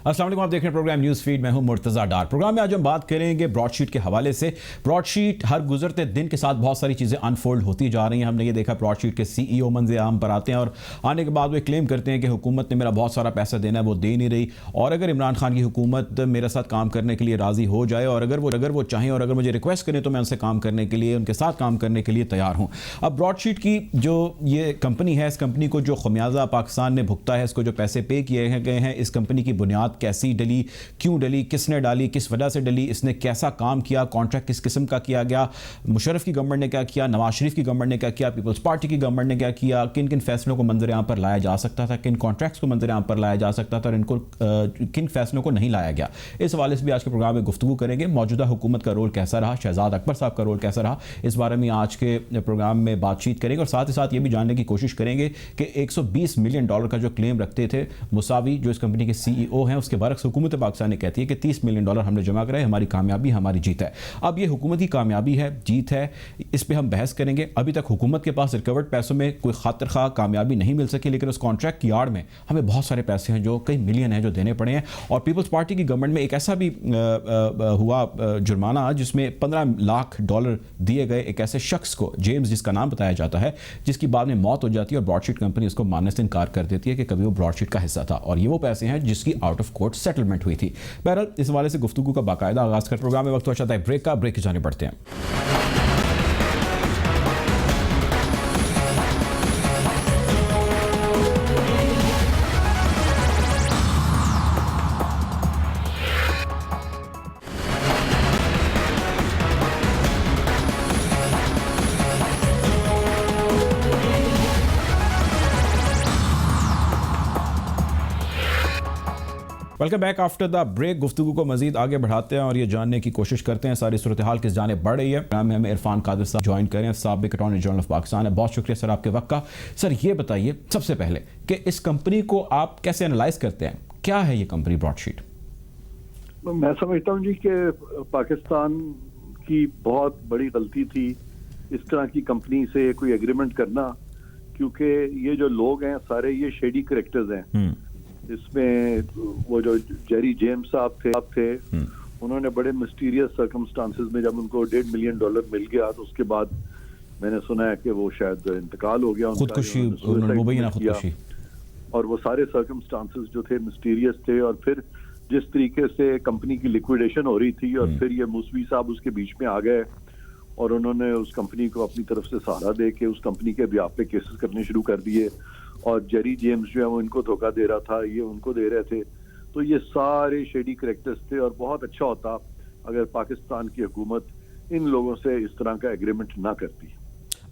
अस्सलाम वालेकुम, आप देख रहे हैं प्रोग्राम न्यूज़ फीड। मैं हूं मुर्तज़ा डार। प्रोग्राम में आज हम बात करेंगे ब्रॉडशीट के हवाले से। ब्रॉडशीट हर गुजरते दिन के साथ बहुत सारी चीज़ें अनफोल्ड होती जा रही हैं। हमने ये देखा ब्रॉडशीट के CEO मंज़र आम पर आते हैं और आने के बाद वे क्लेम करते हैं कि हुकूमत ने मेरा बहुत सारा पैसा देना है, वो दे नहीं रही। और अगर इमरान खान की हुकूमत मेरे साथ काम करने के लिए राज़ी हो जाए और अगर वो चाहें और अगर मुझे रिक्वेस्ट करें तो मैं उनसे काम करने के लिए, उनके साथ काम करने के लिए तैयार हूँ। अब ब्रॉडशीट की जो ये कंपनी है, इस कंपनी को जो खमियाजा पाकिस्तान ने भुगता है, इसको जो पैसे पे किए गए हैं, इस कंपनी की बुनियाद कैसी डली, क्यों डली, किसने डाली, किस वजह से डली, इसने कैसा काम किया, कॉन्ट्रैक्ट किस किस्म का किया गया, मुशर्रफ की गवर्नमेंट ने क्या किया, नवाज शरीफ की गवर्नमेंट ने क्या किया, पीपल्स पार्टी की गवर्नमेंट ने क्या किया, किन किन फैसलों को मंजर आम पर लाया जा सकता था, किन कॉन्ट्रैक्ट्स को मंजर आम पर लाया जा सकता था और इनको किन फैसलों को नहीं लाया गया। इस हवाले से भी आज के प्रोग्राम में गुफ्तगू करेंगे। मौजूदा हुकूमत का रोल कैसा रहा, शहजाद अकबर साहब का रोल कैसा रहा, इस बारे में आज के प्रोग्राम में बातचीत करेंगे और साथ ही साथ ये भी जानने की कोशिश करेंगे कि $120 मिलियन का जो क्लेम रखते थे मुसावी, जो इस कंपनी के CEO हैं, उसके बरक्स हुकूमत पाकिस्तान ने कहती है कि $30 मिलियन हमने जमा कराए, हमारी कामयाबी हमारी जीत है। अब ये हुकूमत की कामयाबी है, जीत है, इस पे हम बहस करेंगे। अभी तक हुकूमत के पास रिकवर्ड पैसों में कोई खातिर खा कामयाबी नहीं मिल सकी, लेकिन उस कॉन्ट्रैक्ट की आड़ में हमें बहुत सारे पैसे हैं जो कई मिलियन हैं जो देने पड़े हैं। और पीपल्स पार्टी की गवर्नमेंट में एक ऐसा भी हुआ जुर्माना जिसमें $15 लाख दिए गए एक ऐसे शख्स को, जेम्स जिसका नाम बताया जाता है, जिसकी बाद में मौत हो जाती है और ब्रॉडशीट कंपनी उसको मानने से इनकार कर देती है कि कभी वो ब्रॉडशीट का हिस्सा था और ये वो पैसे हैं जिसकी आउट ऑफ कोर्ट सेटलमेंट हुई थी। बहरहाल इस हवाले से गुफ्तगू का बाकायदा आगाज कर प्रोग्राम में वक्त हो जाता है ब्रेक का। ब्रेक की जाने बढ़ते हैं। Welcome back after the break. गुफ्तगू को मजीद आगे बढ़ाते हैं और ये जानने की कोशिश करते हैं सारी सूरत हाल किस जाने बढ़ रही है। हमें इरफान कादिर साहब ज्वाइन करें, साबिक अटॉर्नी जनरल ऑफ पाकिस्तान है। बहुत शुक्रिया सर आपके वक्त का। सर ये बताइए सबसे पहले कि इस कंपनी को आप कैसे एनालाइज करते हैं, क्या है ये कंपनी ब्रॉडशीट? मैं समझता हूँ जी कि पाकिस्तान की बहुत बड़ी गलती थी इस तरह की कंपनी से कोई एग्रीमेंट करना, क्योंकि ये जो लोग हैं सारे ये शेडी करेक्टर्स हैं। इसमें वो जो जेरी जेम्स साहब थे उन्होंने बड़े मिस्टीरियस सर्कमस्टांसेस में जब उनको $1.5 मिलियन मिल गया तो उसके बाद मैंने सुना है कि वो शायद इंतकाल हो गया, खुदकुशी, और वो सारे सर्कमस्टांसेस जो थे मिस्टीरियस थे। और फिर जिस तरीके से कंपनी की लिक्विडेशन हो रही थी और फिर ये मूसवी साहब उसके बीच में आ गए और उन्होंने उस कंपनी को अपनी तरफ से सहारा दे के उस कंपनी के भी आप पे केसेस करने शुरू कर दिए और जेरी जेम्स जो है वो इनको धोखा दे रहा था, ये उनको दे रहे थे। तो ये सारे शेडी करेक्टर्स थे और बहुत अच्छा होता अगर पाकिस्तान की हुकूमत इन लोगों से इस तरह का एग्रीमेंट ना करती।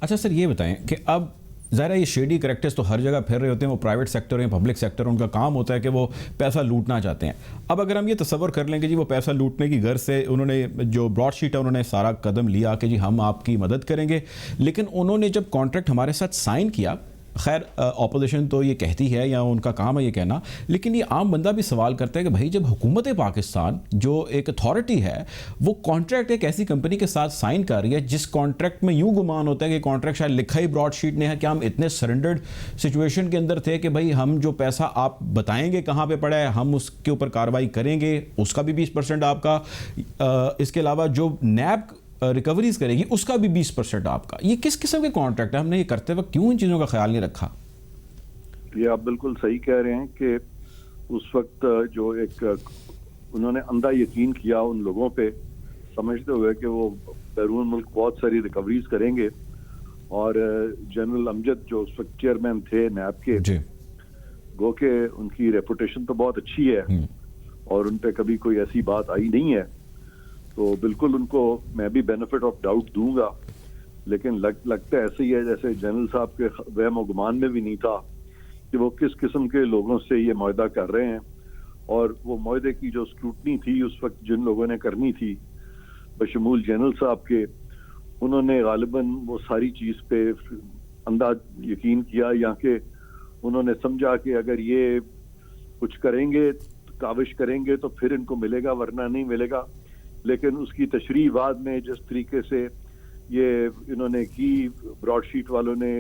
अच्छा सर ये बताएं कि अब ज़रा ये शेडी करेक्टर्स तो हर जगह फिर रहे होते हैं, वो प्राइवेट सेक्टर या पब्लिक सेक्टर, उनका काम होता है कि वो पैसा लूटना चाहते हैं। अब अगर हम ये तसव्वुर कर लें कि जी वो पैसा लूटने की गर्ज से उन्होंने जो ब्रॉडशीट है उन्होंने सारा कदम लिया कि जी हम आपकी मदद करेंगे, लेकिन उन्होंने जब कॉन्ट्रैक्ट हमारे साथ साइन किया, खैर अपोजिशन तो ये कहती है या उनका काम है ये कहना, लेकिन ये आम बंदा भी सवाल करता है कि भाई जब हुकूमत पाकिस्तान जो एक अथॉरिटी है वो कॉन्ट्रैक्ट एक ऐसी कंपनी के साथ साइन कर रही है जिस कॉन्ट्रैक्ट में यूं गुमान होता है कि कॉन्ट्रैक्ट शायद लिखा ही ब्रॉडशीट ने है, कि हम इतने सरेंडर्ड सिचुएशन के अंदर थे कि भाई हम जो पैसा आप बताएंगे कहाँ पे पड़ा है हम उसके ऊपर कार्रवाई करेंगे, उसका भी 20% आपका, इसके अलावा जो नैब रिकवरीज करेगी उसका भी 20% आपका। ये किस किस्म के कॉन्ट्रैक्ट है? हमने ये करते वक्त क्यों इन चीज़ों का ख्याल नहीं रखा? ये आप बिल्कुल सही कह रहे हैं कि उस वक्त जो एक उन्होंने अंधा यकीन किया उन लोगों पे, समझते हुए कि वो बैरून मुल्क बहुत सारी रिकवरीज करेंगे। और जनरल अमजद जो उस वक्त चेयरमैन थे नैब के, गो के उनकी रेपुटेशन तो बहुत अच्छी है और उन पे कभी कोई ऐसी बात आई नहीं है, तो बिल्कुल उनको मैं भी बेनिफिट ऑफ डाउट दूंगा। लेकिन लगता ऐसे ही है जैसे जनरल साहब के वहम और गुमान में भी नहीं था कि वो किस किस्म के लोगों से ये मुआहदा कर रहे हैं। और वो मुआहदे की जो स्क्रूटनी थी उस वक्त जिन लोगों ने करनी थी बशमूल जनरल साहब के, उन्होंने गालिबन वो सारी चीज़ पे अंधा यकीन किया, या कि उन्होंने समझा कि अगर ये कुछ करेंगे काविश करेंगे तो फिर इनको मिलेगा वरना नहीं मिलेगा। लेकिन उसकी तशरीह बाद में जिस तरीके से ये इन्होंने की, ब्रॉडशीट वालों ने,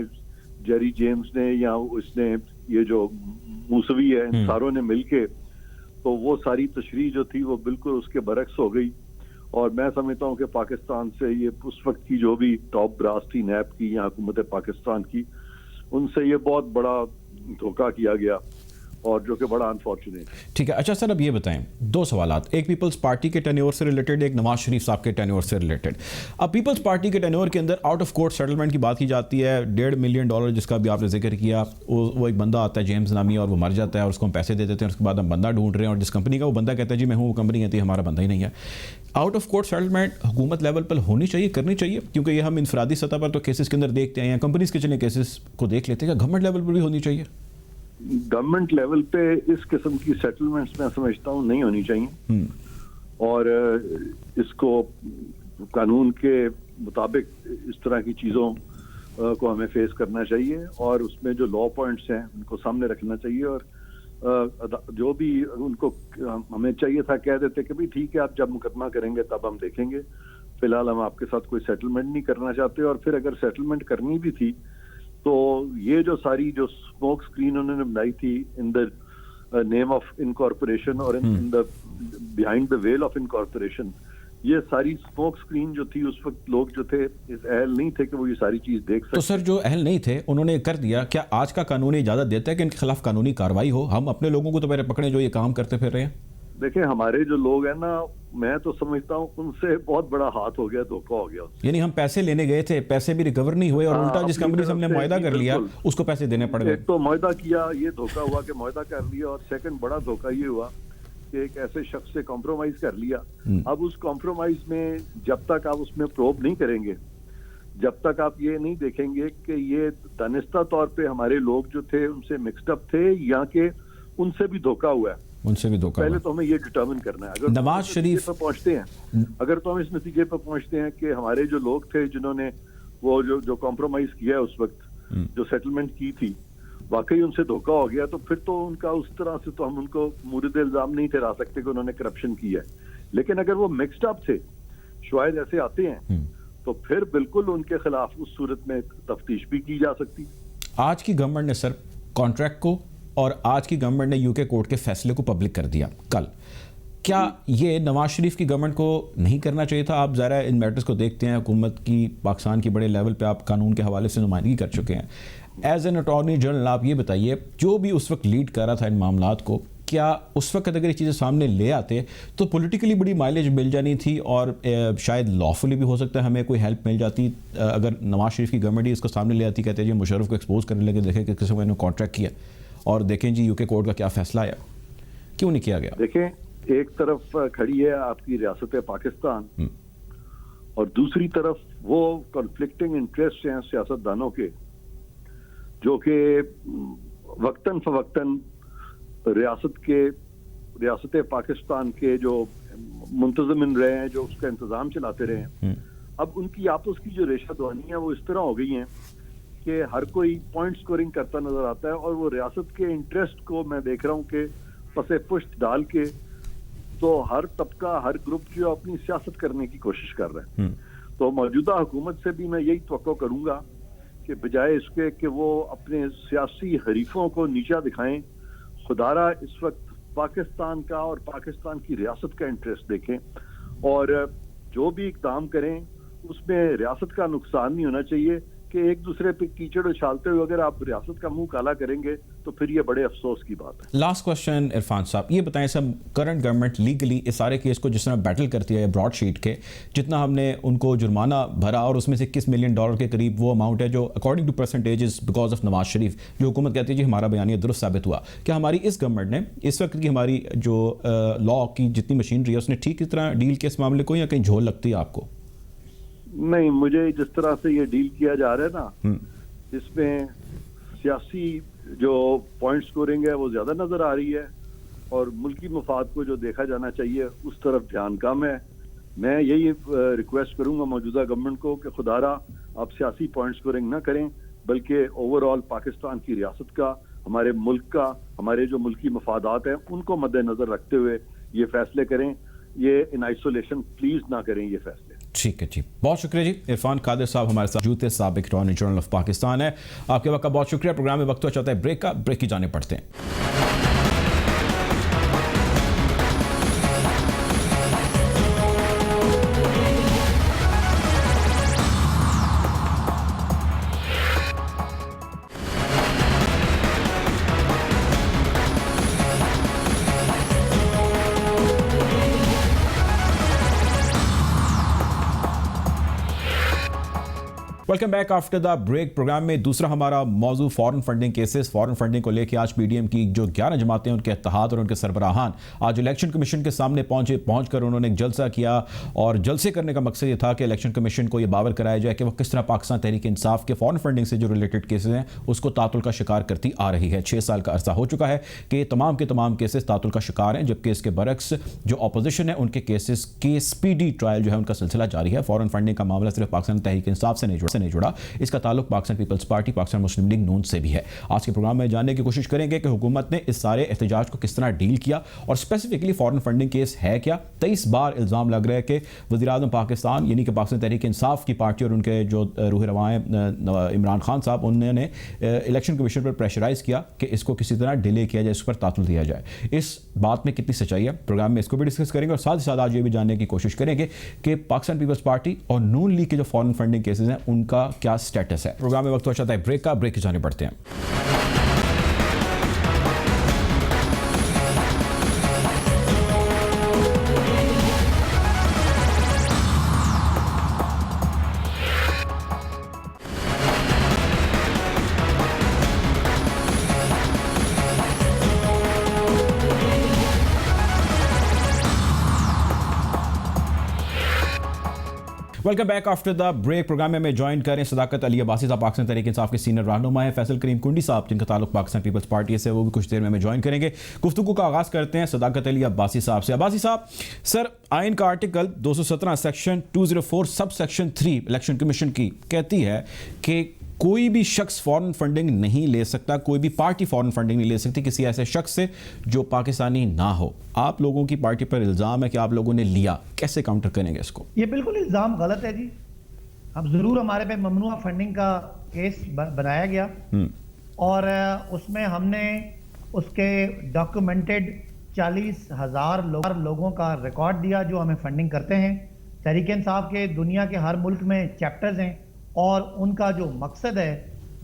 जेरी जेम्स ने या उसने, ये जो मूसवी है, इन सारों ने मिलके तो वो सारी तशरीह जो थी वो बिल्कुल उसके बरक्स हो गई। और मैं समझता हूँ कि पाकिस्तान से ये उस वक्त की जो भी टॉप ब्रास थी नैब की या हुकूमत पाकिस्तान की, उनसे ये बहुत बड़ा धोखा किया गया और जो कि बड़ा अनफॉर्चुनेट। ठीक है, अच्छा सर, अब ये बताएं, दो सवालात, एक पीपल्स पार्टी के टेन्योर से रिलेटेड, एक नवाज शरीफ साहब के टेन्योर से रिलेटेड। अब पीपल्स पार्टी के टेन्योर के अंदर आउट ऑफ कोर्ट सेटलमेंट की बात की जाती है, $1.5 मिलियन जिसका भी आपने जिक्र किया। वो एक बंदा आता है जेम्स नामी और वो मर जाता है और उसको हम पैसे दे देते हैं, उसके बाद हम बंदा ढूंढ रहे हैं और जिस कंपनी का वो बंदा कहता है जी मैं हूँ, वो कंपनी कहती है हमारा बंदा ही नहीं है। आउट ऑफ कोर्ट सेटलमेंट हुकूमत लेवल पर होनी चाहिए, करनी चाहिए, क्योंकि ये हम इंफरादी सतह पर तो केसेस के अंदर देखते हैं या कंपनीज के चले केसेस को देख लेते हैं, गवर्नमेंट लेवल पर भी होनी चाहिए? गवर्नमेंट लेवल पे इस किस्म की सेटलमेंट्स मैं समझता हूँ नहीं होनी चाहिए और इसको कानून के मुताबिक इस तरह की चीज़ों को हमें फेस करना चाहिए और उसमें जो लॉ पॉइंट्स हैं उनको सामने रखना चाहिए। और जो भी उनको हमें चाहिए था कह देते कि भाई ठीक है, आप जब मुकदमा करेंगे तब हम देखेंगे, फिलहाल हम आपके साथ कोई सेटलमेंट नहीं करना चाहते। और फिर अगर सेटलमेंट करनी भी थी तो ये जो सारी जो स्मोक स्क्रीन उन्होंने बनाई थी in the name of incorporation और in the behind the veil of incorporation, ये सारी स्मोक स्क्रीन जो थी उस वक्त लोग जो थे इस अहल नहीं थे कि वो ये सारी चीज देख सकते। तो सर जो अहल नहीं थे उन्होंने कर दिया, क्या आज का कानून इजाजत देता है कि इनके खिलाफ कानूनी कार्रवाई हो? हम अपने लोगों को तो पहले पकड़े जो ये काम करते फिर रहे हैं। देखें, हमारे जो लोग हैं ना, मैं तो समझता हूँ उनसे बहुत बड़ा हाथ हो गया, धोखा हो गया। यानी हम पैसे लेने गए थे, पैसे भी रिकवर नहीं हुए और उल्टा जिस कंपनी से हमने मुआहदा कर लिया उसको पैसे देने पड़ गए। एक तो मुआहदा किया, ये धोखा हुआ कि मुआहदा कर लिया, और सेकंड बड़ा धोखा ये हुआ कि एक ऐसे शख्स से कॉम्प्रोमाइज कर लिया। अब उस कॉम्प्रोमाइज में जब तक आप उसमें प्रोब नहीं करेंगे, जब तक आप ये नहीं देखेंगे कि ये दानिस्ता तौर पे हमारे लोग जो थे उनसे मिक्सड अप थे या कि उनसे भी धोखा हुआ है, उनसे भी धोखा, पहले तो हमें ये डिटर्मिन करना है। अगर नवाज शरीफ पर पहुंचते हैं, अगर तो हम इस नतीजे पर पहुंचते हैं कि हमारे जो लोग थे जिन्होंने वो जो कॉम्प्रोमाइज किया है उस वक्त जो सेटलमेंट की थी, वाकई उनसे धोखा हो गया, तो फिर तो उनका उस तरह से तो हम उनको मुर्द इल्जाम नहीं ठहरा सकते कि उन्होंने करप्शन की है। लेकिन अगर वो मिक्सड अप थे, शायद ऐसे आते हैं, तो फिर बिल्कुल उनके खिलाफ उस सूरत में तफ्तीश भी की जा सकती। आज की गवर्नमेंट ने सर कॉन्ट्रैक्ट को और आज की गवर्नमेंट ने यूके कोर्ट के फैसले को पब्लिक कर दिया कल, क्या ये नवाज शरीफ की गवर्नमेंट को नहीं करना चाहिए था? आप ज़रा इन मैटर्स को देखते हैं, हुकूमत की पाकिस्तान की बड़े लेवल पे आप कानून के हवाले से नुमाइंदगी कर चुके हैं। एज एन अटॉर्नी जनरल आप ये बताइए, जो भी उस वक्त लीड कर रहा था इन मामलात को, क्या उस वक्त अगर ये चीज़ें सामने ले आते तो पॉलिटिकली बड़ी माइलेज मिल जानी थी और शायद लॉफुली भी हो सकता है हमें कोई हेल्प मिल जाती? अगर नवाज शरीफ की गवर्नमेंट ही इसको सामने ले आती, कहते हैं जी मुशर्रफ को एक्सपोज करने लगे, देखें कि किसी ने कॉन्ट्रैक्ट किया और देखें जी यूके कोर्ट का क्या फैसला आया, क्यों नहीं किया गया? देखें, एक तरफ खड़ी है आपकी रियासत पाकिस्तान और दूसरी तरफ वो कॉन्फ्लिक्टिंग इंटरेस्ट हैं सियासतदानों के, जो कि वक्तन फवक्तन रियासत पाकिस्तान के जो मुंतज़मिन रहे हैं, जो उसका इंतजाम चलाते रहे हैं। अब उनकी आपस की जो रेशादवानी है वो इस तरह हो गई है कि हर कोई पॉइंट स्कोरिंग करता नजर आता है और वो रियासत के इंटरेस्ट को मैं देख रहा हूँ कि पसे पुष्ट डाल के तो हर तबका, हर ग्रुप जो अपनी सियासत करने की कोशिश कर रहे हैं। तो मौजूदा हुकूमत से भी मैं यही तवक्को करूंगा कि बजाय इसके कि वो अपने सियासी हरीफों को नीचा दिखाएं, खुदारा इस वक्त पाकिस्तान का और पाकिस्तान की रियासत का इंटरेस्ट देखें और जो भी इकदाम करें उसमें रियासत का नुकसान नहीं होना चाहिए कि एक दूसरे पे कीचड़ उछालते हुए अगर आप रियासत का मुंह काला करेंगे तो फिर ये बड़े अफसोस की बात है। लास्ट क्वेश्चन इरफान साहब, ये बताएं सब, करंट गवर्नमेंट लीगली इस सारे केस को जिस तरह बैटल करती है ब्रॉडशीट के, जितना हमने उनको जुर्माना भरा और उसमें से $21 मिलियन के करीब वो अमाउंट है जो according to percentages because of Nawaz Sharif, जो हुकूमत कहती है जी हमारा बयानिया दुरुस्त साबित हुआ, क्या हमारी इस गवर्नमेंट ने इस वक्त की हमारी जो लॉ की जितनी मशीनरी है उसने ठीक इस तरह डील किया इस मामले को, या कहीं झोल लगती है आपको? नहीं, मुझे जिस तरह से ये डील किया जा रहा है ना, इसमें सियासी जो पॉइंट स्कोरिंग है वो ज्यादा नजर आ रही है और मुल्की मफाद को जो देखा जाना चाहिए उस तरफ ध्यान कम है। मैं यही रिक्वेस्ट करूंगा मौजूदा गवर्नमेंट को कि खुदारा आप सियासी पॉइंट स्कोरिंग ना करें, बल्कि ओवरऑल पाकिस्तान की रियासत का, हमारे मुल्क का, हमारे जो मुल्की मफादात हैं उनको मद्देनजर रखते हुए ये फैसले करें। ये इन आइसोलेशन प्लीज ना करें ये फैसले। ठीक है जी, बहुत शुक्रिया जी। इरफान कादिर साहब हमारे साथ मौजूद थे, साबिक अटॉर्नी जनरल ऑफ पाकिस्तान है। आपके वक्त का बहुत शुक्रिया। प्रोग्राम में वक्त हो चाहता है ब्रेक का, ब्रेक की जाने पड़ते हैं। Welcome back after the break. Program में दूसरा हमारा मौजू foreign funding cases. Foreign funding को लेकर आज पीडीएम की जो 11 जमातें उनके इत्तेहाद और उनके सरबराहान आज इलेक्शन कमीशन के सामने पहुंचकर उन्होंने एक जलसा किया और जलसे करने का मकसद ये था कि इलेक्शन कमीशन को ये बावर कराया जाए कि वो किस तरह पाकिस्तान तहरीक इंसाफ के फॉरेन फंडिंग से जो रिलेटेड केसेस हैं उसको तातुल का शिकार करती आ रही है। 6 साल का अरसा हो चुका है कि तमाम के तमाम केसेस तातुल का शिकार हैं, जबकि इसके बरक्स जो अपोजिशन है उनके केसेस के स्पीडी ट्रायल जो है उनका सिलसिला जारी है। फॉरेन फंडिंग का मामला सिर्फ पाकिस्तान तहरीक इंसाफ से नहीं जुड़ा, इसका ताल्लुक Pakistan Peoples Party, Pakistan Muslim league नून से भी है। आज के प्रोग्राम में जानने की कोशिश करेंगे कि हुकूमत ने इस सारे एहतजाज को किस तरह डील किया और स्पेसिफिकली फॉरेन फंडिंग केस है क्या। 23 बार इल्ज़ाम लग रहा है कि वज़ीर-ए-आज़म पाकिस्तान यानी कि पाकिस्तान तहरीक इंसाफ की पार्टी और उनके जो रूह रवां इमरान खान साहब, उन्होंने इलेक्शन कमीशन पर प्रेशराइज़ किया कि इसको किसी तरह डिले किया जाए, इस पर तातुल दिया जाए। इस बात में कितनी सच्चाई है, प्रोग्राम में इसको भी डिस्कस करेंगे और साथ ही साथ आज ये भी जानने की कोशिश करेंगे कि पाकिस्तान पीपल्स पार्टी और नून लीग के जो फॉरेन फंडिंग केसेस हैं उनका क्या स्टेटस है। प्रोग्राम में वक्त हो जाता है ब्रेक का, ब्रेक की जाने पड़ते हैं। Welcome back after the break. Program में हमें ज्वाइन करें सदाकत अली अब्बासी साहब, पाकिस्तान तहरीक इंसाफ के सीनियर रहनुमा है, फैसल करीम कुंडी साहब जिनका ताल्लुक पाकिस्तान पीपल्स पार्टी से, वो भी कुछ देर में हमें ज्वाइन करेंगे। गुफ्तगू का आगाज़ करते हैं सदाकत अली अब्बासी साहब से। अब्बासी साहब, सर आइन का article 217 section 204 sub section 3 election commission की कहती है कि कोई भी शख्स फॉरेन फंडिंग नहीं ले सकता, कोई भी पार्टी फॉरेन फंडिंग नहीं ले सकती किसी ऐसे शख्स से जो पाकिस्तानी ना हो। आप लोगों की पार्टी पर इल्ज़ाम है कि आप लोगों ने लिया, कैसे काउंटर करेंगे इसको? ये बिल्कुल इल्ज़ाम गलत है जी। अब ज़रूर हमारे पे ममनुआ फंडिंग का केस बनाया गया और उसमें हमने उसके डॉक्यूमेंटेड 40,000 लोगों का रिकॉर्ड दिया जो हमें फंडिंग करते हैं। तहरीक इंसाफ के दुनिया के हर मुल्क में चैप्टर्स हैं और उनका जो मकसद है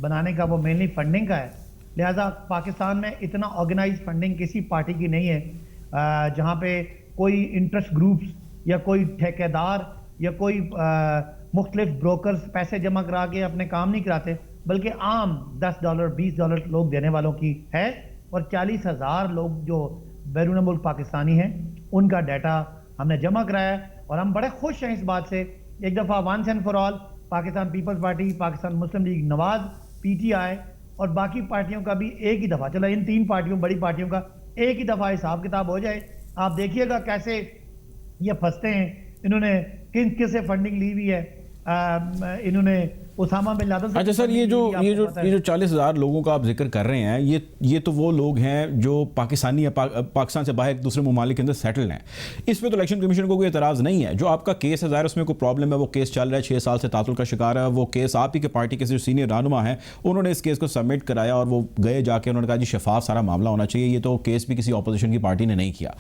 बनाने का वो मेनली फंडिंग का है। लिहाजा पाकिस्तान में इतना ऑर्गेनाइज फंडिंग किसी पार्टी की नहीं है जहाँ पे कोई इंटरेस्ट ग्रुप्स या कोई ठेकेदार या कोई मुख्तलिफ ब्रोकर्स पैसे जमा करा के अपने काम नहीं कराते, बल्कि आम $10 $20 लोग देने वालों की है। और 40,000 लोग जो बैरून मुल्क पाकिस्तानी हैं उनका डाटा हमने जमा कराया है और हम बड़े खुश हैं इस बात से। एक दफ़ा once and for all Pakistan Peoples Party, Pakistan Muslim League Nawaz, PTI और बाकी पार्टियों का भी एक ही दफ़ा, चला इन 3 पार्टियों बड़ी पार्टियों का एक ही दफ़ा हिसाब किताब हो जाए। आप देखिएगा कैसे ये फंसते हैं। इन्होंने किस से फंडिंग ली हुई है, इन्होंने उसामा बिन लादेन से। अच्छा सर, ये जो 40,000 लोगों का आप जिक्र कर रहे हैं, ये तो वो लोग हैं जो पाकिस्तानी या पाकिस्तान से बाहर दूसरे ममालिक के अंदर सेटल्ड हैं। इसमें तो इलेक्शन कमीशन को कोई एतराज़ नहीं है। जो आपका केस है ज़ाहिर उसमें कोई प्रॉब्लम है, वो केस चल रहा है, 6 साल से तातुल का शिकार है। वो केस आप ही के पार्टी के जो सीनियर रहनुमा हैं उन्होंने इस केस को सबमिट कराया और वो गए जाके उन्होंने कहा जी शफाफ सारा मामला होना चाहिए। ये तो केस भी किसी अपोजिशन की पार्टी ने नहीं किया।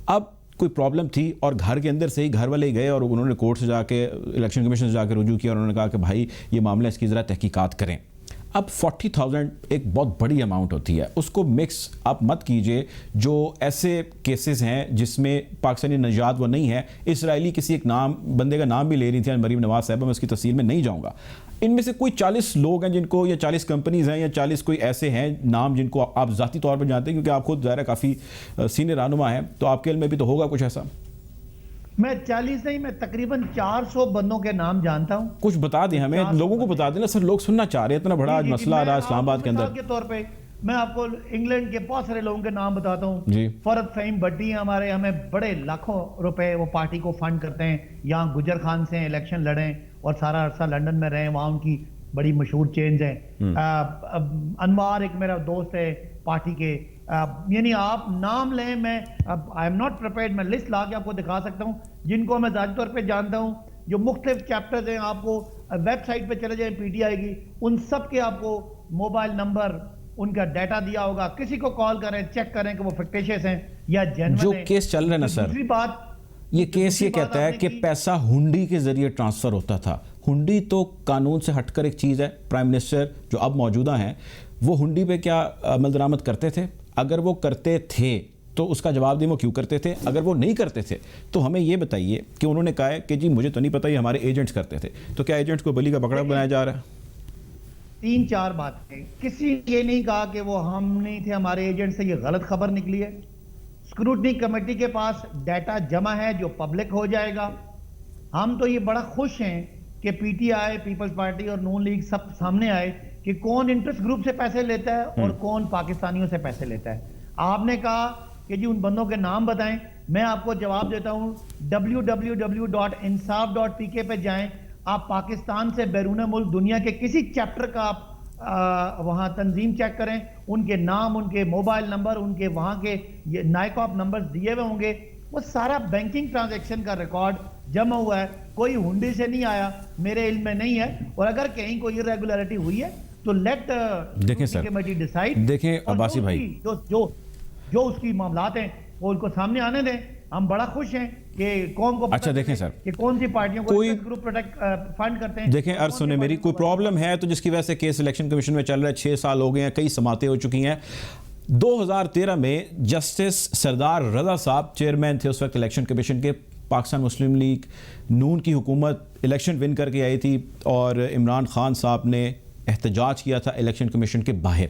अब कोई प्रॉब्लम थी और घर के अंदर से ही घर वाले ही गए और उन्होंने कोर्ट से जाके इलेक्शन कमीशन से जाकर रुजू किया और उन्होंने कहा कि भाई ये मामला इसकी ज़रा तहकीकात करें। अब 40,000 एक बहुत बड़ी अमाउंट होती है, उसको मिक्स आप मत कीजिए। जो ऐसे केसेस हैं जिसमें पाकिस्तानी नजात वो नहीं है, इसराइली किसी एक बंदे का नाम भी ले रही थी मरीम नवाज साहब, मैं उसकी तफसील में नहीं जाऊँगा। इनमें से कोई 40 लोग हैं जिनको, या 40 कंपनीज हैं या 40 कोई ऐसे हैं नाम जिनको आप ज़ाती तौर पर जानते हैं, क्योंकि आप खुद ज़ाहिर काफ़ी सीनियर रहनुमा हैं, तो आपके इल्म में भी तो होगा कुछ ऐसा। मैं 40 नहीं, मैं तकरीबन 400 बंदों के नाम जानता हूं। कुछ बता दें हमें, लोगों को बता देना सर, लोग सुनना चाह रहे हैं, इतना बड़ा आज मसला आ रहा है इस्लामाबाद के अंदर। के तौर पे मैं आपको इंग्लैंड के बहुत सारे लोगों के नाम बताता हूँ जी। फरद फहीम भट्टी हमारे, हमें बड़े लाखों रुपए वो पार्टी को फंड करते हैं। यहाँ गुजर खान से इलेक्शन लड़े और सारा अरसा लंदन में रहे, वहाँ उनकी बड़ी मशहूर चेंज है। अनवार एक मेरा दोस्त है पार्टी के, यानी आप नाम लें, मैं आई एम नॉट प्रिपेयर्ड, मैं लिस्ट ला के आपको दिखा सकता हूँ जिनको मैं ज़ाती तौर पे जानता हूँ। जो मुख्तलिफ चैप्टर्स हैं, आपको वेबसाइट पे चले जाएं पीटीआई की, उन सब के आपको मोबाइल नंबर, उनका डाटा दिया होगा। किसी को कॉल करें, चेक करें कि वो फिक्टिशियस हैं या जेन्युइन हैं। जो केस चल रहा है ना सर, दूसरी बात, ये केस ये कहता है कि पैसा हुंडी के जरिए ट्रांसफर होता था। हुंडी तो कानून से हटकर एक चीज़ है। प्राइम मिनिस्टर जो अब मौजूदा हैं वो हुंडी पे क्या अमल दरामद करते थे? अगर वो करते थे तो उसका जवाब दें वो क्यों करते थे? अगर वो नहीं करते थे तो हमें ये बताइए कि उन्होंने कहा है कि जी मुझे तो नहीं पता, ये हमारे एजेंट्स करते थे, तो क्या एजेंट्स को बलि का बकरा बनाया जा रहा है? 3-4 बातें, किसी ने ये नहीं कहा कि वो हम नहीं थे, हमारे एजेंट से, ये गलत खबर निकली है। स्क्रूटनी कमेटी के पास डाटा जमा है जो पब्लिक हो जाएगा। हम तो ये बड़ा खुश हैं कि पीटीआई, पीपल्स पार्टी और नून लीग सब सामने आए कि कौन इंटरेस्ट ग्रुप से पैसे लेता है और कौन पाकिस्तानियों से पैसे लेता है। आपने कहा कि जी उन बंदों के नाम बताएं, मैं आपको जवाब देता हूं, www.insaf.pk पे जाएं, आप पाकिस्तान से बैरून मुल्क दुनिया के किसी चैप्टर का आप वहां तंजीम चेक करें, उनके नाम, उनके मोबाइल नंबर, उनके वहां के नाइकॉप नंबर्स दिए हुए होंगे, वो सारा बैंकिंग ट्रांजैक्शन का रिकॉर्ड जमा हुआ है, कोई हुंडी से नहीं आया, मेरे इल्म में नहीं है। और अगर कहीं कोई इरेगुलरिटी हुई है तो लेट देखें सर, कमेटी डिसाइड। देखें अब्बासी भाई, जो उसकी मामलात हैं वो उनको सामने आने दें। हम बड़ा खुश हैं कि कौम को अच्छा देखें सर कि कौन सी पार्टियों को कोई ग्रुप प्रोटेक्ट फंड करते हैं। देखें अर्ज सुने मेरी, कोई प्रॉब्लम है तो जिसकी वजह से केस इलेक्शन कमीशन में चल रहा है, 6 साल हो गए हैं, कई समातें हो चुकी हैं। 2013 में जस्टिस सरदार रजा साहब चेयरमैन थे उस वक्त इलेक्शन कमीशन के। पाकिस्तान मुस्लिम लीग नून की हुकूमत इलेक्शन विन करके आई थी और इमरान खान साहब ने एहतजाज किया था इलेक्शन कमीशन के बाहर।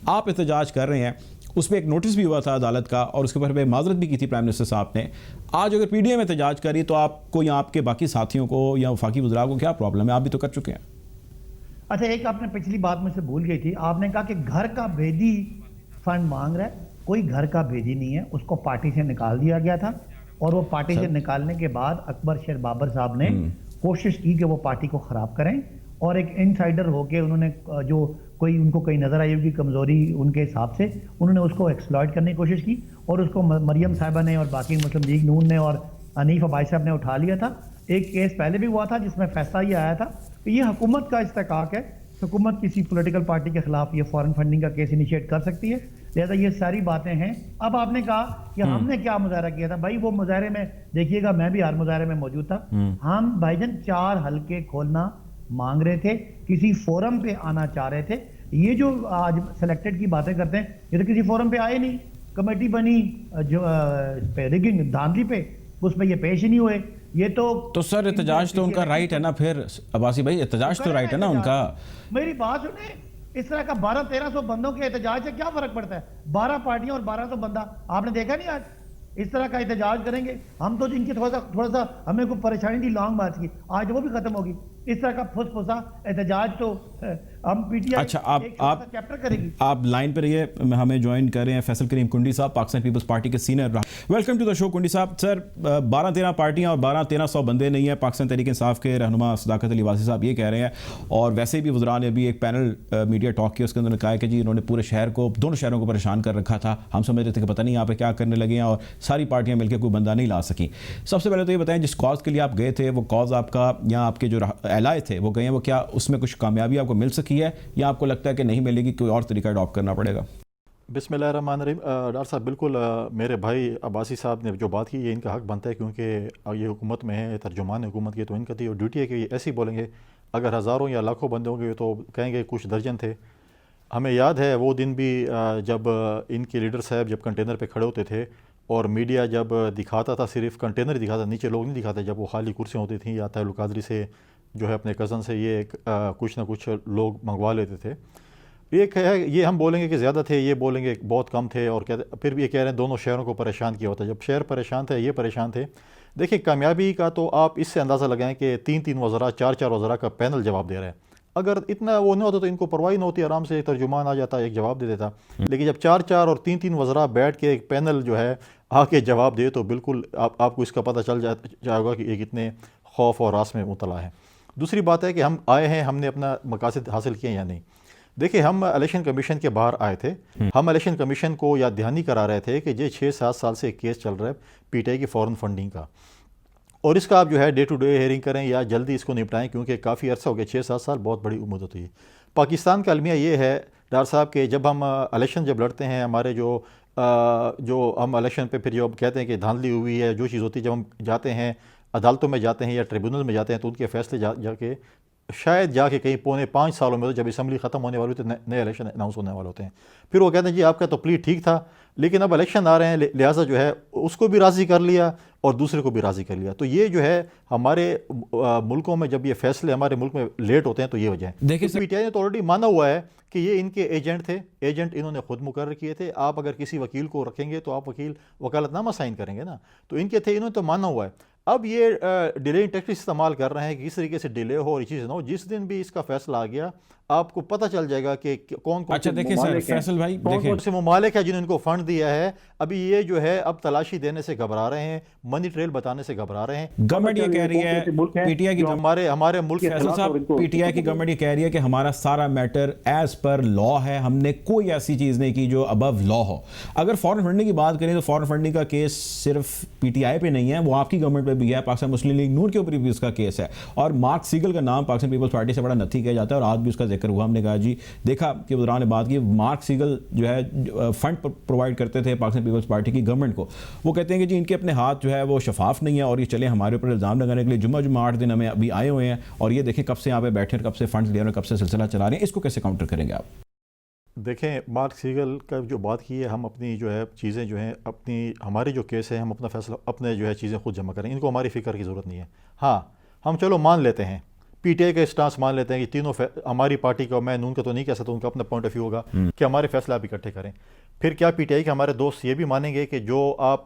आप एहतजाज कर रहे हैं, उस पर एक नोटिस भी हुआ था अदालत का और उसके ऊपर माजरत भी की थी प्राइम मिनिस्टर साहब ने। आज अगर पीडीएम एहतजाज करी तो आपको या आपके बाकी साथियों को या वफाकी वज़रा को क्या प्रॉब्लम है? आप भी तो कर चुके हैं। अच्छा, एक आपने पिछली बात मुझसे भूल गई थी, आपने कहा कि घर का भेदी फंड मांग रहा है। कोई घर का भेदी नहीं है, उसको पार्टी से निकाल दिया गया था और वो पार्टी से निकालने के बाद अकबर शेर बाबर साहब ने कोशिश की कि वो पार्टी को खराब करें और एक इनसाइडर होके उन्होंने जो कोई उनको कहीं नजर आई होगी कमजोरी उनके हिसाब से, उन्होंने उसको एक्सप्लॉइट करने की कोशिश की और उसको मरियम साहिबा ने और बाकी मुस्लिम लीग नून ने और हनीफ अब्बासी साहब ने उठा लिया था। एक केस पहले भी हुआ था जिसमें फैसला ये आया था कि ये हुकूमत का इस्तेकाक है, हुकूमत किसी पॉलिटिकल पार्टी के खिलाफ ये फॉरेन फंडिंग का केस इनिशिएट कर सकती है। लिहाजा ये सारी बातें हैं। अब आपने कहा कि हमने क्या मुजाहरा किया था, भाई वो मुजाहरे में देखिएगा, मैं भी हर मुजाहरे में मौजूद था। हम भाईजान 4 हलके खोलना मांग रहे थे, किसी फोरम पे आना चाह रहे थे। ये जो आज सिलेक्टेड की बातें करते हैं, ये तो किसी फोरम पे आए नहीं, कमेटी बनी जो रिगिंग धांधली पे, उसमें ये पेश ही नहीं हुए। ये तो सर एहतजाज तो उनका राइट है ना। फिर अब्बासी भाई एहतजाज तो राइट है ना उनका। मेरी बात सुने, इस तरह का 1200-1300 बंदों के एहतजाज से क्या फर्क पड़ता है? 12 पार्टियां और 1200 बंदा, आपने देखा नहीं आज इस तरह का एहतजाज करेंगे हम तो इनकी थोड़ा सा हमें कोई परेशानी थी, लॉन्ग मार्च की, आज वो भी खत्म होगी। इस तरह का फुसफुसा एहतजाज तो हम पीटीआई अच्छा आप कैप्चर करेगी। आप लाइन पर रहिए, हमें ज्वाइन कर रहे हैं फैसल करीम कुंडी साहब, पाकिस्तान पीपल्स पार्टी के senior. Welcome to the show Kundi sahab. Sir 12-13 पार्टियां और 1200 बंदे नहीं है। पाकिस्तान तहरीक इंसाफ के रहनुमा सदाकत अली वासी साहब ये कह रहे हैं, और वैसे भी वज़रा ने अभी एक पैनल मीडिया टॉक किया, उसके अंदर कहा कि जी इन्होंने पूरे शहर को, दोनों शहरों को परेशान कर रखा था। हम समझ रहे थे कि पता नहीं यहाँ पे क्या करने लगे हैं और सारी पार्टियां मिलकर कोई बंदा नहीं ला सकी। सबसे पहले तो ये बताएं, जिस कॉज के लिए आप गए थे वो कॉज आपका या आपके जो एलाए थे वो गए हैं, वो क्या उसमें कुछ कामयाबी आपको मिल सकी है या आपको लगता है कि नहीं मिलेगी, कोई और तरीका अडॉप्ट करना पड़ेगा? बिस्मिल्लाहिर्रहमानिर्रहीम। डॉक्टर साहब बिल्कुल मेरे भाई अब्बासी साहब ने जो बात की ये इनका हक बनता है, क्योंकि ये हुकूमत में है, तर्जुमान हुकूमत की, तो इनका तो ड्यूटी है कि ये ऐसे ही बोलेंगे। अगर हज़ारों या लाखों बंदे होंगे तो कहेंगे कुछ दर्जन थे। हमें याद है वो दिन भी जब इनके लीडर साहब जब कंटेनर पे खड़े होते थे और मीडिया जब दिखाता था, सिर्फ कंटेनर दिखाता, नीचे लोग नहीं दिखाते। जब वो खाली कुर्सियाँ होती थी या तहलुल कादरी से जो है अपने कज़न से ये कुछ ना कुछ लोग मंगवा लेते थे। एक है ये हम बोलेंगे कि ज़्यादा थे, ये बोलेंगे बहुत कम थे, और कहते फिर भी ये कह रहे हैं दोनों शहरों को परेशान किया होता है। जब शहर परेशान थे, ये परेशान थे। देखिए कामयाबी का तो आप इससे अंदाज़ा लगाएं कि 3-3 वज़रा, 4-4 वज़रा का पैनल जवाब दे रहा है। अगर इतना वो नहीं होता तो इनको परवाही नहीं होती, आराम से एक तर्जुमान आ जाता, एक जवाब दे देता। लेकिन जब 4-4 और 3-3 वज़रा बैठ के एक पैनल जो है आके जवाब दे, तो बिल्कुल आपको इसका पता चल जाएगा कि ये कितने खौफ और रास में मुतला है। दूसरी बात है कि हम आए हैं, हमने अपना मकासद हासिल किए या नहीं। देखिए हम इलेक्शन कमीशन के बाहर आए थे, हम इलेक्शन कमीशन को याद दहानी करा रहे थे कि ये 6-7 साल से एक केस चल रहा है पीटीआई की फॉरेन फंडिंग का, और इसका आप जो है डे टू डे हेयरिंग करें या जल्दी इसको निपटाएं, क्योंकि काफ़ी अर्सा हो गया, 6-7 साल बहुत बड़ी उम्र होती है। पाकिस्तान का अलमिया ये है डॉक्टर साहब कि जब हम इलेक्शन जब लड़ते हैं, हमारे जो हम इलेक्शन पे फिर जो कहते हैं कि धांधली हुई है, जो चीज़ होती है, जब हम जाते हैं अदालतों में जाते हैं या ट्रिब्यूनल में जाते हैं तो उनके फैसले जाके शायद जाके कहीं 4.5 सालों में, तो जब असम्बली ख़त्म होने वाली होती है, नए इलेक्शन अनाउंस होने वाले होते हैं, फिर वो कहते हैं जी आपका तो प्ली ठीक था, लेकिन अब इलेक्शन आ रहे हैं, लिहाजा जो है उसको भी राज़ी कर लिया और दूसरे को भी राज़ी कर लिया। तो ये जो है हमारे मुल्कों में जब ये फैसले हमारे मुल्क में लेट होते हैं तो ये वजह है। देखिए तो पीटीआई ने तो ऑलरेडी माना हुआ है कि ये इनके एजेंट थे, एजेंट इन्होंने खुद मुकर्रर किए थे। आप अगर किसी वकील को रखेंगे तो आप वकालतनामा साइन करेंगे ना, तो इनके थे, इन्होंने तो माना हुआ है। अब ये डिलेइंग टैक्टिक्स इस्तेमाल कर रहे हैं कि किस तरीके से डिले हो और ये चीज़ ना हो। जिस दिन भी इसका फैसला आ गया आपको पता चल जाएगा कि कौन कौन अच्छा देखिए सर फैसल भाई, कौन कौन से ममालिक है जिन्होंने इनको फंड दिया है। अभी ये जो है अब तलाशी देने से घबरा रहे हैं, मनी ट्रेल बताने से घबरा रहे हैं। गवर्नमेंट ये कह रही है, पीटीआई की हमारे मुल्क फैसल साहब, पीटीआई की गवर्नमेंट ये कह रही है कि हमारा सारा मैटर एज पर लॉ है, हमने कोई ऐसी चीज नहीं की जो अबव लॉ हो। अगर फॉरेन फंडिंग की बात करें तो फॉरेन फंडिंग का केस सिर्फ पीटीआई पे नहीं है, वो आपकी गवर्नमेंट पे भी है, पाकिस्तान मुस्लिम लीग नून के ऊपर भी उसका केस है। और मार्क सीगल का नाम पाकिस्तान पीपल्स पार्टी से बड़ा नथी किया जाता है और आज भी उसका जिक्र हुआ। हमने कहा जी देखा कि वज़ीर ने बात की, मार्क सीगल जो है फंड प्रोवाइड करते थे पाकिस्तान पीपल्स पार्टी की गवर्नमेंट को, वो कहते हैं कि जी इनके अपने हाथ जो है वो शफाफ नहीं है और ये चले हमारे ऊपर इल्ज़ाम लगाने के लिए जुम्मा 8 दिन हमें अभी आए हुए हैं और ये देखें कब से यहाँ पे बैठे, कब से फंड ले रहे हैं, कब से सिलसिला चला रहे हैं। इसको कैसे काउंटर करेंगे आप? देखें मार्क सीगल का जो बात की है, हम अपनी जो है चीज़ें जो हैं अपनी हमारे जो केस है हम अपना फैसला अपने जो है चीज़ें खुद जमा करें, इनको हमारी फ़िक्र की ज़रूरत नहीं है। हाँ हम चलो मान लेते हैं, पीटीआई का स्टांस मान लेते हैं कि तीनों हमारी पार्टी का, मैं नून का तो नहीं कह सकता, उनका अपना पॉइंट ऑफ व्यू होगा कि हमारे फैसला आप इकट्ठे करें। फिर क्या पीटीआई के हमारे दोस्त ये भी मानेंगे कि जो आप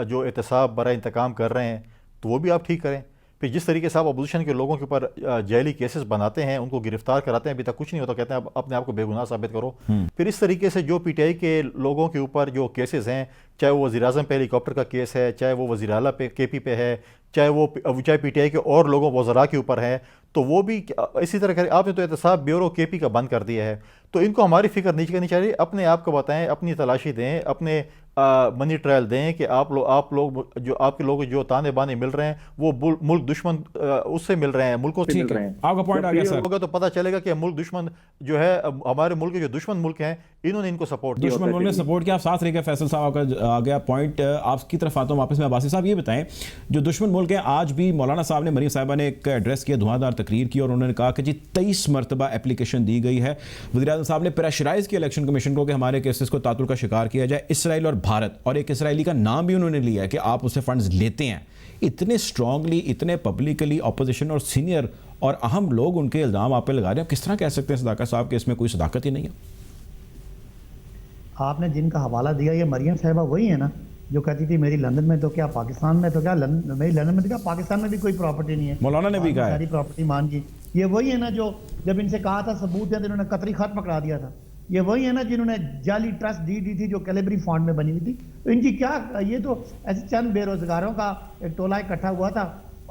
जो एहतसाब बरा इंतकाम कर रहे हैं तो वो भी आप ठीक करें? फिर जिस तरीके से आप अपोजिशन के लोगों के ऊपर जैली केसेस बनाते हैं, उनको गिरफ्तार कराते हैं, अभी तक कुछ नहीं होता, कहते हैं अपने आप को बेगुनाह साबित करो। फिर इस तरीके से जो पीटीआई के लोगों के ऊपर जो केसेस हैं, चाहे वो वज़ीर-ए-आज़म पे हेलीकॉप्टर का केस है, चाहे वो वज़ीर आला पे केपी पे है, चाहे पीटीआई के और लोगों वज़रा के ऊपर है, तो वो भी इसी तरह करें। आपने तो एहतसाब ब्यूरो केपी का बंद कर दिया है, तो इनको हमारी फिक्र नहीं करनी चाहिए। अपने आप को बताएं, अपनी तलाशी दें, अपने मनी ट्रायल दें कि आप लोग जो आपके लोग जो ताने बाने मिल रहे हैं वो मुल्क दुश्मन उससे मिल रहे हैं, मुल्कों से मिल रहे हैं। आपका पॉइंट आ गया सर। होगा तो पता चलेगा कि मुल्क दुश्मन जो है, हमारे मुल्क के जो दुश्मन मुल्क हैं इन्होंने इनको सपोर्ट किया, दुश्मन मुल्क ने सपोर्ट किया। आप साथ रहिएगा, फैसल साहब का आ गया पॉइंट, आपकी तरफ आता हूँ वापस। में अब्बासी साहब ये बताएं, जो दुश्मन मुल्क हैं, आज भी मौलाना साहब ने, मरीम साहिबा ने एक एड्रेस किया, धुआंधार तकरीर की और उन्होंने कहा कि जी 23 मरतबा एप्लीकेशन दी गई है। वज़ीर-ए-आज़म साहब ने प्रेशराइज किया इलेक्शन कमीशन को कि हमारे केसेस को तातुल का शिकार किया जाए। इसराइल और भारत, और एक इसराइली का नाम भी उन्होंने लिया है कि आप उससे फंड्स लेते हैं। इतने स्ट्रांगली, इतने पब्लिकली ऑपोजिशन और सीनियर और अहम लोग उनके इल्ज़ाम आप पे लगा रहे हैं, किस तरह कह सकते हैं सदाकत साहब कि इसमें कोई सदाकत ही नहीं है? आपने जिनका हवाला दिया, ये मरियम साहिबा वही है ना जो कहती थी मेरी लंदन में तो क्या, पाकिस्तान में तो क्या, मेरी लंदन में तो क्या, पाकिस्तान में भी कोई प्रॉपर्टी नहीं है। मौलाना ने भी कहा है सारी प्रॉपर्टी मान की। ये वही है ना जो जब इनसे कहा था सबूत है तो इन्होंने कतरी खत पकड़ा दिया था। ये वही है ना जिन्होंने जाली ट्रस्ट दी थी जो कैलिबरी फंड में बनी हुई थी। तो इनकी क्या, ये तो ऐसे चंद बेरोजगारों का एक टोला इकट्ठा हुआ था,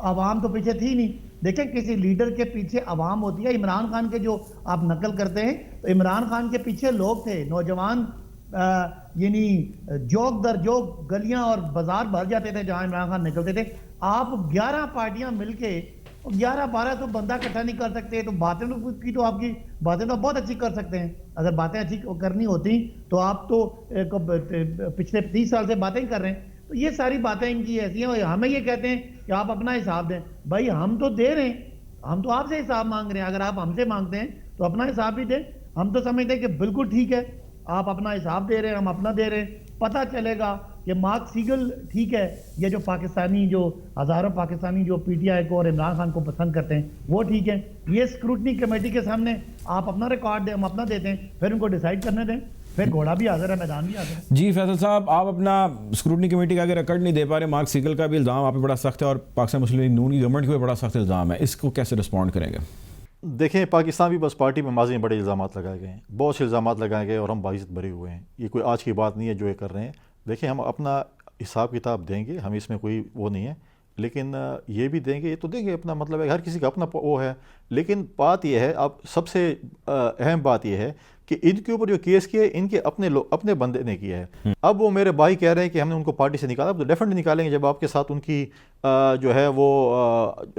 आवाम तो पीछे थी नहीं। देखें किसी लीडर के पीछे आवाम होती है। इमरान खान के जो आप नकल करते हैं, तो इमरान खान के पीछे लोग थे, नौजवान, यानी जोक दर जोक गलियां और बाजार भर जाते थे जहां इमरान खान निकलते थे। आप 11 पार्टियां मिलके 11-12 तो बंदा इकट्ठा नहीं कर सकते। तो बातें की तो आपकी बातें तो बहुत अच्छी कर सकते हैं। अगर बातें अच्छी करनी होती तो आप तो पिछले 30 साल से बातें ही कर रहे हैं। तो ये सारी बातें इनकी ऐसी हैं। हमें ये कहते हैं कि आप अपना हिसाब दें। भाई हम तो दे रहे हैं, हम तो आपसे हिसाब मांग रहे हैं। अगर आप हमसे मांगते हैं तो अपना हिसाब भी दें। हम तो समझते हैं कि बिल्कुल ठीक है, आप अपना हिसाब दे रहे हैं, हम अपना दे रहे हैं। पता चलेगा कि मार्क सीगल ठीक है, ये जो पाकिस्तानी, जो हज़ारों पाकिस्तानी जो पीटीआई को और इमरान खान को पसंद करते हैं वो ठीक है। ये स्क्रूटनी कमेटी के सामने आप अपना रिकॉर्ड दें, हम अपना देते हैं, फिर उनको डिसाइड करने दें। फिर घोड़ा भी हाजिर है, मैदान भी हाजिर है। जी फैसल साहब, आप अपना स्क्रूटनी कमेटी का आगे रिकॉर्ड नहीं दे पा रहे। मार्क सीगल का भी इल्ज़ाम आप पे बड़ा सख्त है और पाकिस्तान मुस्लिम लीग नून की गवर्नमेंट के भी बड़ा सख्त इल्ज़ाम है, इसको कैसे रिस्पॉन्ड करेंगे? देखें, पाकिस्तान भी बस पार्टी में माजी में बड़े इल्ज़ाम लगाए गए हैं, बहुत से इल्ज़ाम लगाए गए और हम बाइज़्ज़त भरे हुए हैं। ये कोई आज की बात नहीं है जो ये कर रहे हैं। देखिए, हम अपना हिसाब किताब देंगे, हम इसमें कोई वो नहीं है, लेकिन ये भी देंगे, ये तो देंगे, अपना मतलब है, हर किसी का अपना वो है। लेकिन बात यह है, अब सबसे अहम बात यह है कि इनके ऊपर जो केस किए इनके अपने बंदे ने किया है। अब वो मेरे भाई कह रहे हैं कि हमने उनको पार्टी से निकाला। अब तो डेफिनेटली निकालेंगे, जब आपके साथ उनकी जो है वो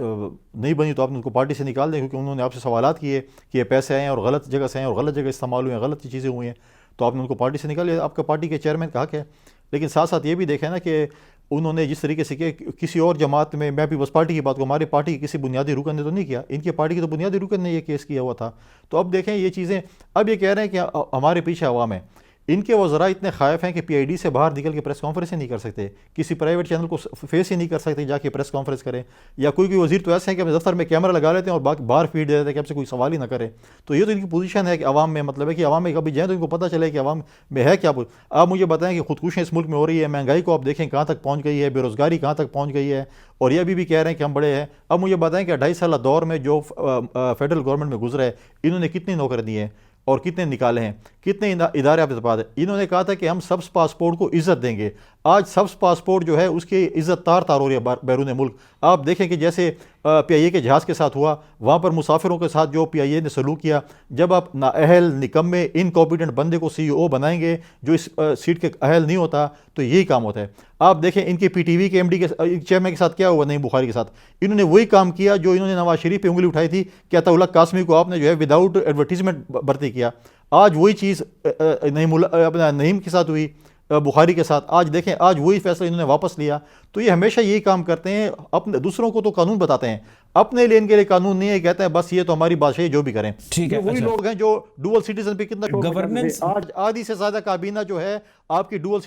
नहीं बनी तो आपने उनको पार्टी से निकाल दें, क्योंकि उन्होंने आपसे सवालात किए कि ये पैसे आए हैं और गलत जगह से आए हैं और गलत जगह इस्तेमाल हुए हैं, गलत चीज़ें हुई हैं, तो आपने उनको पार्टी से निकाल लिया। आपका पार्टी के चेयरमैन का हक है। लेकिन साथ साथ ये भी देखें ना कि उन्होंने जिस तरीके से किया किसी और जमात में, मैं भी बस पार्टी की बात को, हमारी पार्टी के किसी बुनियादी रुकन ने तो नहीं किया, इनकी पार्टी के तो बुनियादी रुकन ने ये केस किया हुआ था। तो अब देखें ये चीज़ें, अब ये कह रहे हैं कि हमारे पीछे अवाम है। इनके वज़रा इतने खायफ हैं कि PID से बाहर निकल के प्रेस कॉन्फ्रेंस ही नहीं कर सकते, किसी प्राइवेट चैनल को फेस ही नहीं कर सकते जाके प्रेस कॉन्फ्रेंस करें, या कोई वज़ीर तो ऐसे हैं कि अपने दफ्तर में कैमरा लगा लेते हैं और बाहर फीड दे देते हैं कि आपसे कोई सवाल ही ना करे। तो ये तो इनकी पोजीशन है कि अवाम में, मतलब है कि अवाम में कभी जाए तो इनको पता चले कि अवाम में है क्या। आप मुझे बताएं कि खुदकुशियाँ इस मुल्क में हो रही है, महंगाई को आप देखें कहाँ तक पहुँच गई है, बेरोज़गारी कहाँ तक पहुँच गई है, और ये अभी भी कह रहे हैं कि हम बड़े हैं। अब मुझे बताएं कि 2.5 साल दौर में जो फेडरल गवर्नमेंट में गुजरा है, इन्होंने कितनी नौकरी दी हैं और कितने निकाले हैं, कितने इदारे आपके पास है। इन्होंने कहा था कि हम सब्स पासपोर्ट को इज्जत देंगे। आज सब्स पासपोर्ट जो है उसकी इज्जत तार तार हो रही है बैरून मुल्क। आप देखें कि जैसे PIA के जहाज़ के साथ हुआ, वहाँ पर मुसाफिरों के साथ जो PIA ने सलूक किया, जब आप नाअहल निकम्मे इनकॉम्पिटेंट बंदे को CEO बनाएंगे जो इस सीट के अहल नहीं होता, तो यही काम होता है। आप देखें इनके PTV के MD के चेयरमैन के साथ क्या हुआ, नईम बुखारी के साथ, इन्होंने वही काम किया जो इन्होंने नवाज शरीफ पे उंगली उठाई थी कि अताउल्लाह कासमी को आपने जो है विदाउट एडवर्टीजमेंट भर्ती किया। आज वही चीज़ नईम के साथ हुई, बुखारी के साथ। आज देखें, आज वही फैसला इन्होंने वापस लिया। तो ये हमेशा यही काम करते हैं, अपने दूसरों को तो कानून बताते हैं, अपने लिए इनके लिए कानून नहीं है, कहते हैं बस ये तो हमारी बादशाही जो भी करें। ठीक है, वही लोग हैं जो डुअल सिटीजन पे कितना गवर्नेंस, आज आधी से ज्यादा काबीना जो है आपकी डुअल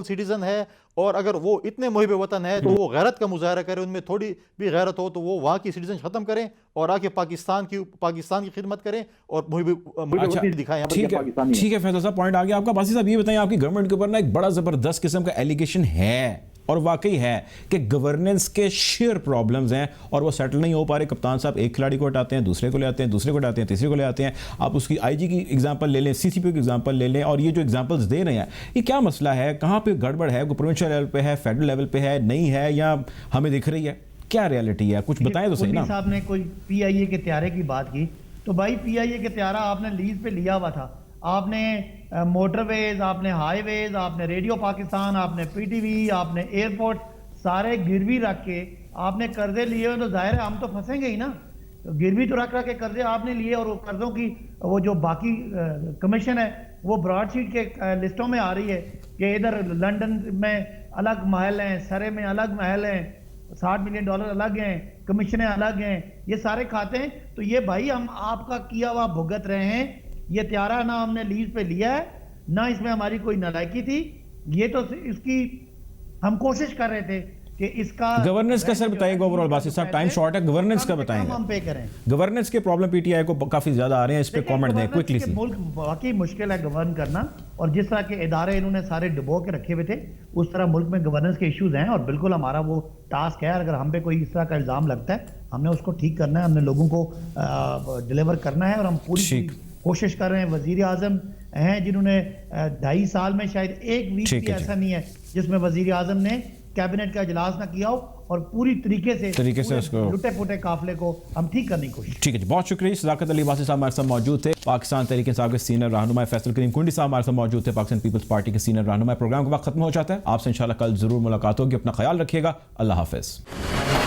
सिटीजन है, और अगर वो इतने मुहिब वतन है तो वो गैरत का मुजाहरा करें, उनमें थोड़ी भी गैरत हो तो वो वहाँ की सिटीजन खत्म करें और आके पाकिस्तान की खिदमत करें और मुहिब दिखाएं। ठीक है फैसल साहब, पॉइंट आ गया आपका। बासी साहब ये बताएं, आपकी गवर्नमेंट के ऊपर ना एक बड़ा जबरदस्त किस्म का एलिगेशन है और वाकई है कि गवर्नेंस के शेयर प्रॉब्लम्स हैं और वो सेटल नहीं हो पा रहे। कप्तान साहब एक खिलाड़ी को हटाते हैं, दूसरे को ले आते हैं, दूसरे को हटाते हैं, तीसरे को ले आते हैं। आप उसकी IG की एग्जांपल ले लें, CCP की एग्जांपल ले लें, और ये जो एग्जांपल्स दे रहे हैं, ये क्या मसला है, कहाँ पे गड़बड़ है, प्रोविंशियल लेवल पे है, फेडरल लेवल पे है, नहीं है, या हमें दिख रही है, क्या रियलिटी है, कुछ बताएं तो सही ना। साहब ने कोई PIA के त्यारे की बात की, तो भाई PIA के त्यारा आपने लीज पे लिया हुआ था, आपने मोटरवेज, आपने हाईवेज, आपने रेडियो पाकिस्तान, आपने PTV, आपने एयरपोर्ट सारे गिरवी रख के आपने कर्जे लिए हो, तो जाहिर है हम तो फंसेंगे ही ना। तो गिरवी तो रख के कर्जे आपने लिए, और कर्जों की वो जो बाकी कमीशन है वो ब्रॉडशीट के लिस्टों में आ रही है कि इधर लंदन में अलग महल हैं, सरे में अलग महल हैं, $60 मिलियन अलग हैं, कमीशनें अलग हैं, ये सारे खाते हैं। तो ये भाई हम आपका किया हुआ भुगत रहे हैं। ये त्यारा ना हमने लीज पे लिया है, ना इसमें हमारी कोई नालायकी थी, ये तो इसकी हम कोशिश कर रहे थे कि इसका गवर्नेंस का सर बताइएगा ओवरऑल। बासित साहब टाइम शॉर्ट है, गवर्नेंस का बताएंगे, हम पे करें। गवर्नेंस के प्रॉब्लम PTI को काफी ज्यादा आ रहे हैं, इस पे कमेंट दें क्विकली सी। मुल्क वाकई मुश्किल है गवर्न करना, और जिस तरह के इदारे इन्होंने सारे डुबो के रखे हुए थे, उस तरह मुल्क में गवर्नेंस के इश्यूज हैं, और बिल्कुल हमारा वो टास्क है। अगर हम पे कोई इस तरह का इल्जाम लगता है, हमने उसको ठीक करना है, हमने लोगों को डिलीवर करना है, और हम पूरी कोशिश कर रहे हैं। वजीर आजम हैं जिन्होंने 2.5 साल में शायद एक वीक भी ऐसा नहीं है जिसमें वजीर आजम ने कैबिनेट का इजलास ना किया हो, और पूरी तरीके से उसको लुटे पुटे काफले को हम ठीक करने की कोशिश। ठीक है जी, बहुत शुक्रिया। सदाकत अली बासी साहब हमारे साथ मौजूद थे, पाकिस्तान तहरीक इंसाफ के सीनियर रहनुमा। फैसल करीम कुंडी साहब हमारे साथ मौजूद थे, पाकिस्तान पीपल्स पार्टी के सीनियर रहनुमा। प्रोग्राम का वक्त खत्म हो जाता है, आपसे इंशाल्लाह कल जरूर मुलाकात होगी। अपना ख्याल रखिएगा, अल्लाह हाफिज।